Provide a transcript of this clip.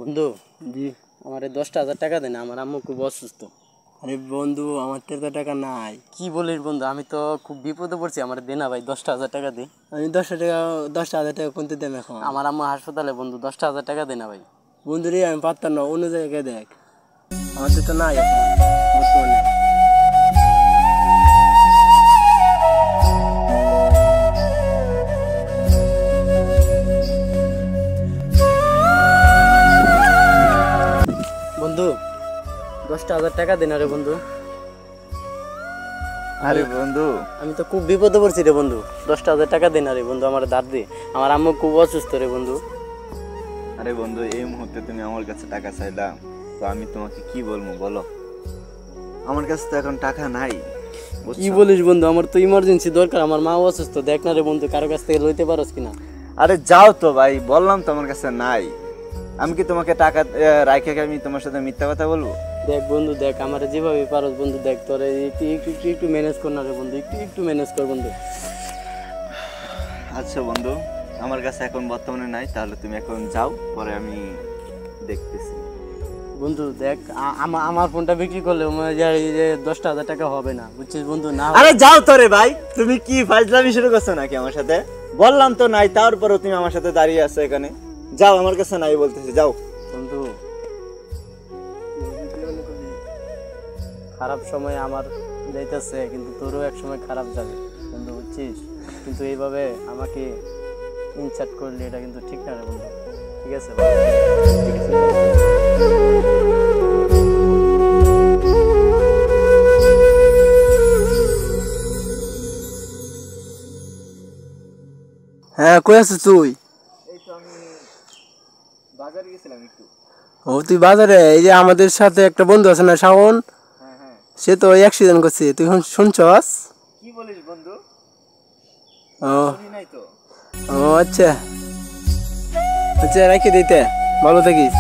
বন্ধু, জি। আমার 10,000 টাকা দেন, আমার আম্মু খুব অসুস্থ। আরে বন্ধু, আমার তো এত টাকা নাই। কি বলিস বন্ধু, আমি তো খুব বিপদে পড়ছি, আমার দে না ভাই, 10,000 টাকা দে। আমি 10,000 টাকা কোনতে দেন এখন? আমার আম্মু হাসপাতালে বন্ধু, 10,000 টাকা দে না ভাই। বন্ধু রে, আমি পারতাম না, অন্য জায়গায় দেখ। আমার তো নাই এখন বর্তমানে। বন্ধু, 10,000 টাকা দে না রে বন্ধু। আরে বন্ধু, আমি তো খুব বিপদে পড়ছি রে বন্ধু, 10,000 টাকা দে না রে বন্ধু, আমার ধার দে। আমার আম্মু খুব অসুস্থ রে বন্ধু। আরে বন্ধু, এই মুহূর্তে তুমি আমার কাছে টাকা চাইলা, তো আমি তোমাকে কি বলবো বলো? আমার কাছে তো এখন টাকা নাই। কি বলিস বন্ধু, আমার তো ইমার্জেন্সি দরকার, আমার মা অসুস্থ, দেখ না রে বন্ধু, কারো কাছ থেকে লইতে পারোস কিনা। আরে যাও তো ভাই, বললাম তো আমার কাছে নাই। আমি কি তোমাকে টাকা রাখে আমি তোমার সাথে মিথ্যা কথা বলবো? দেখ বন্ধু, দেখ আমার যেভাবে পারোস বন্ধু, দেখ তোরে একটু ম্যানেজ কর না রে বন্ধু, একটু ম্যানেজ কর বন্ধু। আচ্ছা বন্ধু, আমার কাছে এখন বর্তমানে নাই, তাহলে তুমি এখন যাও, পরে আমি দেখতেছি। বন্ধু দেখ, আমার ফোনটা বিক্রি করলে 10,000 টাকা হবে না, বুঝছিস বন্ধু? না আরে যাও তো রে ভাই, তুমি কি ফাজলামি শুরু করছো নাকি আমার সাথে? বললাম তো নাই, তারপরেও তুমি আমার সাথে দাঁড়িয়ে আছো এখানে। যাও, আমার কাছে নাই বলতেছি, যাও। বন্ধু, খারাপ সময় আমার যাইতেছে, কিন্তু তোরও এক সময় খারাপ যাবে বন্ধু, বুঝছিস? কিন্তু এইভাবে আমাকে ইনসার্ট করলে এটা কিন্তু ঠিক না রে বন্ধু। ঠিক আছে বন্ধু? ঠিক আছে। হ্যাঁ, কই আছিস তুই? এই তো আমি বাজারে গেছিলাম একটু। ও, তুই বাজারে? এই যে আমাদের সাথে একটা বন্ধু আছে না, শাওন, হ্যাঁ হ্যাঁ। সে তো অ্যাক্সিডেন্ট করছে, তুই শুনছস? কি বলিস বন্ধু? ও শুনি নাই তো। ও, আচ্ছা আচ্ছা, রাখি দিতে, ভালো থাকিস।